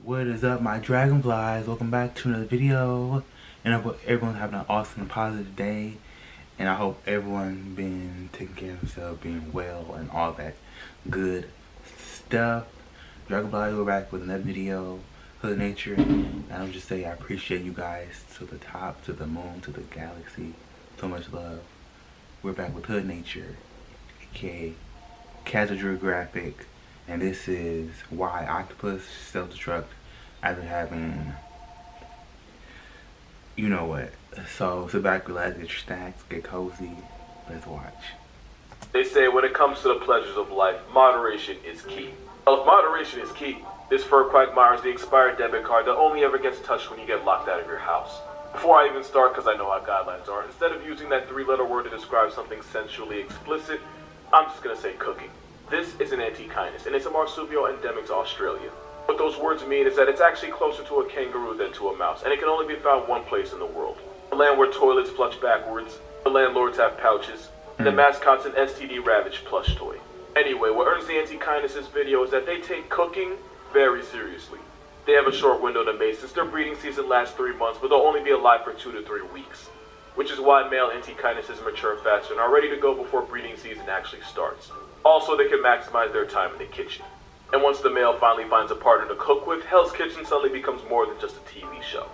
What is up, my dragonflies? Welcome back to another video. And I hope everyone's having an awesome, positive day. And I hope everyone been taking care of themselves, being well, and all that good stuff. Dragonflies, we're back with another video, Hood Nature. And I'll just say I appreciate you guys to the top, to the moon, to the galaxy. So much love. We're back with Hood Nature, aka Geographic. And this is why Octopus self-destruct after having, you know what. So sit back, relax, get your snacks, get cozy. Let's watch. They say when it comes to the pleasures of life, moderation is key. Well, if moderation is key, this fur quagmire is the expired debit card that only ever gets touched when you get locked out of your house. Before I even start, because I know how guidelines are, instead of using that three-letter word to describe something sensually explicit, I'm just going to say cooking. This is an antechinus, and it's a marsupial endemic to Australia. What those words mean is that it's actually closer to a kangaroo than to a mouse, and it can only be found one place in the world. The land where toilets flush backwards, the landlords have pouches, and the mascot's an STD-ravaged plush toy. Anyway, what earns the antechinus this video is that they take cooking very seriously. They have a short window to mate since their breeding season lasts 3 months, but they'll only be alive for 2 to 3 weeks. Which is why male antechinuses mature faster and are ready to go before breeding season actually starts. Also, they can maximize their time in the kitchen. And once the male finally finds a partner to cook with, Hell's Kitchen suddenly becomes more than just a TV show.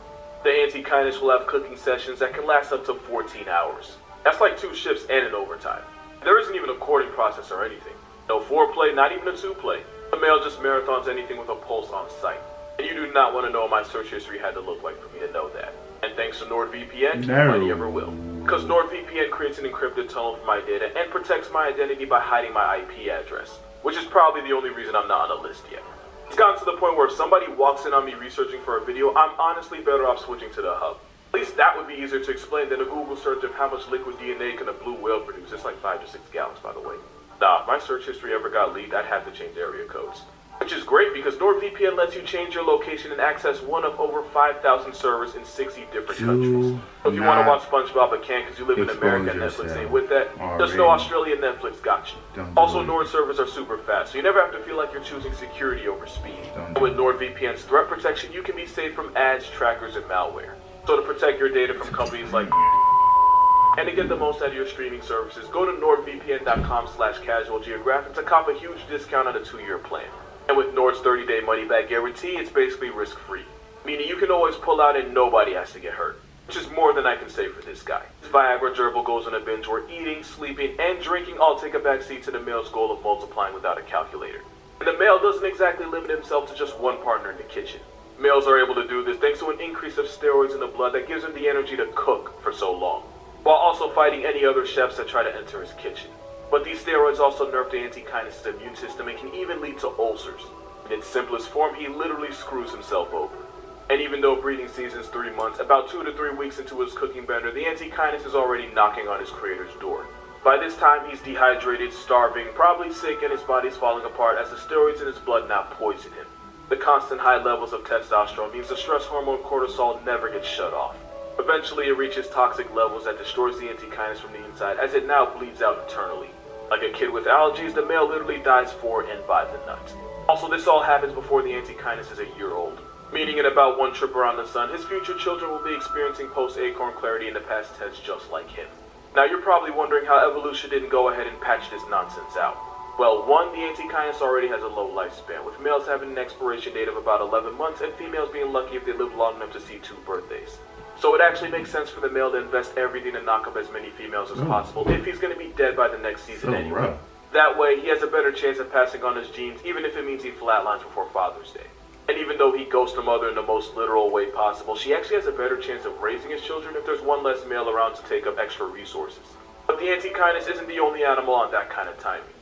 The antechinus will have cooking sessions that can last up to 14 hours. That's like 2 shifts and an overtime. There isn't even a courting process or anything. No foreplay, not even a 2-play. The male just marathons anything with a pulse on sight. And you do not want to know what my search history had to look like for me to know that. And thanks to NordVPN, nobody ever will. Because NordVPN creates an encrypted tunnel for my data and protects my identity by hiding my IP address. Which is probably the only reason I'm not on a list yet. It's gotten to the point where if somebody walks in on me researching for a video, I'm honestly better off switching to the hub. At least that would be easier to explain than a Google search of how much liquid DNA can a blue whale produce. It's like 5 to 6 gallons, by the way. Nah, if my search history ever got leaked, I'd have to change area codes. Which is great because NordVPN lets you change your location and access one of over 5,000 servers in 60 different countries. So if you want to watch SpongeBob but can't because you live in America and Netflix ain't with that, just know Australia and Netflix got you. Also, Nord servers are super fast, so you never have to feel like you're choosing security over speed. With NordVPN's threat protection, you can be safe from ads, trackers, and malware. So to protect your data from companies like and to get the most out of your streaming services, go to nordvpn.com/casualgeographic to cop a huge discount on a 2-year plan. And with Nord's 30-day money-back guarantee, it's basically risk-free. Meaning you can always pull out and nobody has to get hurt. Which is more than I can say for this guy. This Viagra gerbil goes on a binge where eating, sleeping, and drinking all take a backseat to the male's goal of multiplying without a calculator. And the male doesn't exactly limit himself to just one partner in the kitchen. Males are able to do this thanks to an increase of steroids in the blood that gives him the energy to cook for so long, while also fighting any other chefs that try to enter his kitchen. But these steroids also nerf the antechinus' immune system and can even lead to ulcers. In its simplest form, he literally screws himself over. And even though breeding season's 3 months, about 2 to 3 weeks into his cooking bender, the antechinus is already knocking on his creator's door. By this time, he's dehydrated, starving, probably sick, and his body's falling apart as the steroids in his blood now poison him. The constant high levels of testosterone means the stress hormone cortisol never gets shut off. Eventually, it reaches toxic levels that destroys the antechinus from the inside as it now bleeds out internally. Like a kid with allergies, the male literally dies for and by the nut. Also, this all happens before the antechinus is a year old. Meaning in about 1 trip around the sun, his future children will be experiencing post-acorn clarity in the past tense just like him. Now you're probably wondering how evolution didn't go ahead and patch this nonsense out. Well, 1, the antechinus already has a low lifespan, with males having an expiration date of about 11 months and females being lucky if they live long enough to see 2 birthdays. So it actually makes sense for the male to invest everything to knock up as many females as possible if he's going to be dead by the next season anyway. That way, he has a better chance of passing on his genes, even if it means he flatlines before Father's Day. And even though he ghosts a mother in the most literal way possible, she actually has a better chance of raising his children if there's one less male around to take up extra resources. But the antechinus isn't the only animal on that kind of timing.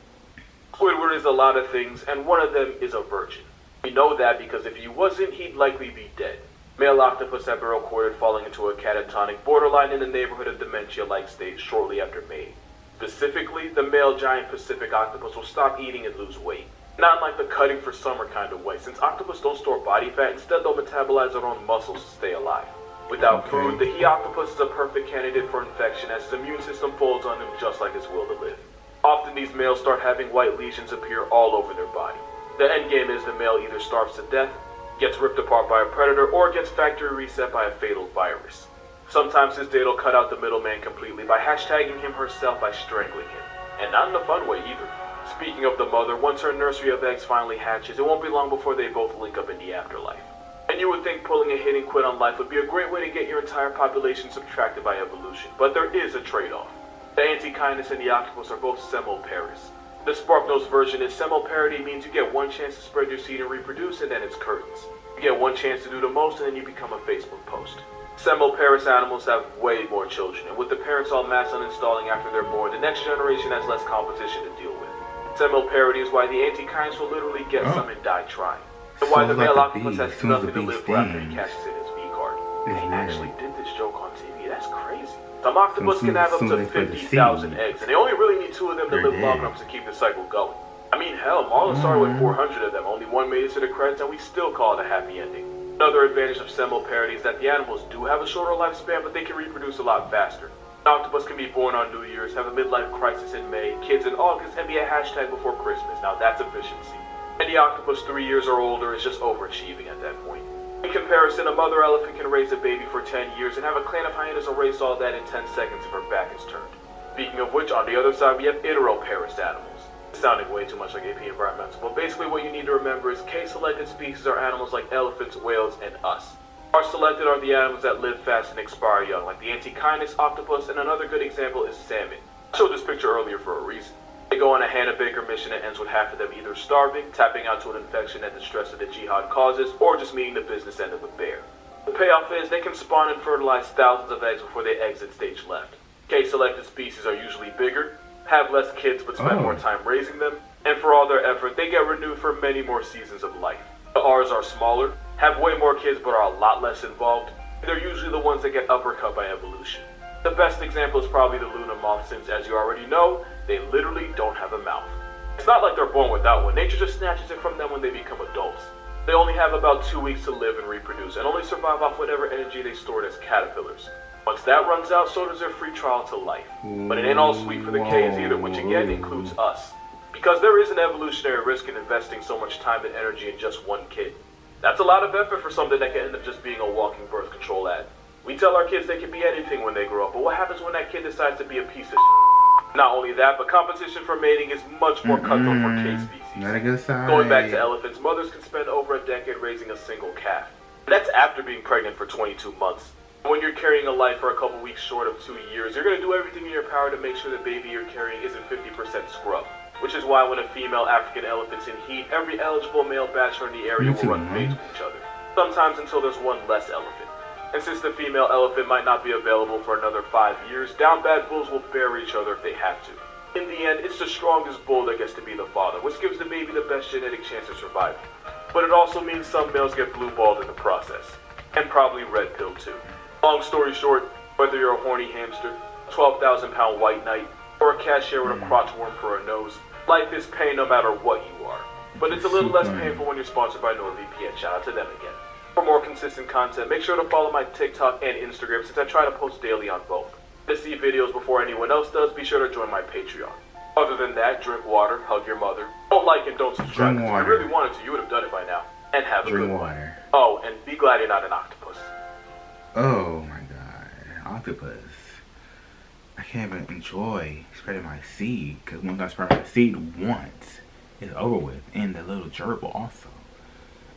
Squidward is a lot of things, and one of them is a virgin. We know that because if he wasn't, he'd likely be dead. Male octopus have been recorded falling into a catatonic borderline in the neighborhood of dementia-like state shortly after mating. Specifically, the male giant Pacific octopus will stop eating and lose weight. Not in like the cutting for summer kind of way, since octopus don't store body fat, instead they'll metabolize their own muscles to stay alive. Without food, the he octopus is a perfect candidate for infection as his immune system folds on him just like his will to live. Often these males start having white lesions appear all over their body. The end game is the male either starves to death gets ripped apart by a predator, or gets factory reset by a fatal virus. Sometimes his date will cut out the middleman completely by hashtagging him herself by strangling him. And not in a fun way either. Speaking of the mother, once her nursery of eggs finally hatches, it won't be long before they both link up in the afterlife. And you would think pulling a hit and quit on life would be a great way to get your entire population subtracted by evolution, but there is a trade-off. The Antechinus and the Octopus are both semoparous. The SparkNotes version is semoparity means you get one chance to spread your seed and reproduce, and then it's curtains. You get one chance to do the most, and then you become a Facebook post. Semoparous animals have way more children, and with the parents all mass uninstalling after they're born, the next generation has less competition to deal with. Semoparity is why the Antechinus will literally get some and die trying. And why the male octopus has nothing to live for after he cashes in his V-card. They actually did this joke on TV, that's crazy. Some octopus can have up to 50,000 eggs, and they only really need 2 of them to live long enough to keep the cycle going. I mean, hell, Marlin started with 400 of them, only 1 made it to the credits, and we still call it a happy ending. Another advantage of semoparity is that the animals do have a shorter lifespan, but they can reproduce a lot faster. An octopus can be born on New Year's, have a midlife crisis in May, kids in August, and be a hashtag before Christmas. Now that's efficiency. And the octopus 3 years or older is just overachieving at that point. In comparison, a mother elephant can raise a baby for 10 years and have a clan of hyenas erase all that in 10 seconds if her back is turned. Speaking of which, on the other side we have iteroparous animals. It's sounding way too much like AP Environmental, but basically what you need to remember is K-selected species are animals like elephants, whales, and us. R-selected are the animals that live fast and expire young, like the Antechinus, octopus, and another good example is salmon. I showed this picture earlier for a reason. They go on a Hannah Baker mission that ends with half of them either starving, tapping out to an infection that the stress of the jihad causes, or just meeting the business end of a bear. The payoff is they can spawn and fertilize thousands of eggs before they exit stage left. K-selected species are usually bigger, have less kids but spend more time raising them, and for all their effort, they get renewed for many more seasons of life. The R's are smaller, have way more kids but are a lot less involved. They're usually the ones that get uppercut by evolution. The best example is probably the Luna moth since, as you already know, they literally don't have a mouth. It's not like they're born without one, nature just snatches it from them when they become adults. They only have about 2 weeks to live and reproduce, and only survive off whatever energy they stored as caterpillars. Once that runs out, so does their free trial to life. But it ain't all sweet for the K's either, which again includes us. Because there is an evolutionary risk in investing so much time and energy in just one kid. That's a lot of effort for something that can end up just being a walking birth control ad. We tell our kids they can be anything when they grow up, but what happens when that kid decides to be a piece of shit? Not only that, but competition for mating is much more cutthroat for K species. Going back to elephants, mothers can spend over a decade raising a single calf. That's after being pregnant for 22 months. When you're carrying a life for a couple weeks short of 2 years, you're going to do everything in your power to make sure the baby you're carrying isn't 50% scrub. Which is why when a female African elephant's in heat, every eligible male bachelor in the area will run mates with each other. Sometimes until there's one less elephant. And since the female elephant might not be available for another 5 years, down bad bulls will bury each other if they have to. In the end, it's the strongest bull that gets to be the father, which gives the baby the best genetic chance of survival. But it also means some males get blue-balled in the process. And probably red-pilled too. Long story short, whether you're a horny hamster, 12,000-pound white knight, or a cashier with a crotch worm for a nose, life is pain no matter what you are. But it's a little less painful when you're sponsored by NordVPN. Shout out to them again. For more consistent content, make sure to follow my TikTok and Instagram since I try to post daily on both. To see videos before anyone else does, be sure to join my Patreon. Other than that, drink water, hug your mother. Don't like and don't subscribe. If you really wanted to, you would have done it by now. And have a good one. Oh, and be glad you're not an octopus. Oh my god, octopus. I can't even enjoy spreading my seed, because once I spread my seed once, it's over with. And the little gerbil also.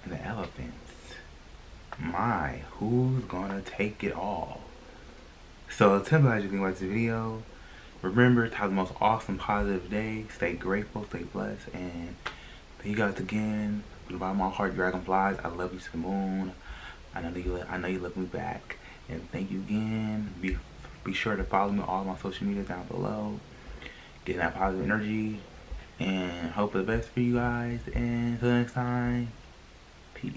And the elephants. My, who's gonna take it all? So tell me what you think about this video. Remember to have the most awesome positive day. Stay grateful, stay blessed, and thank you guys again. From the bottom of my heart, dragonflies, I love you to the moon. I know you love me back. And thank you again. Be sure to follow me on all my social media down below. Get that positive energy. And hope for the best for you guys. And until next time, peace.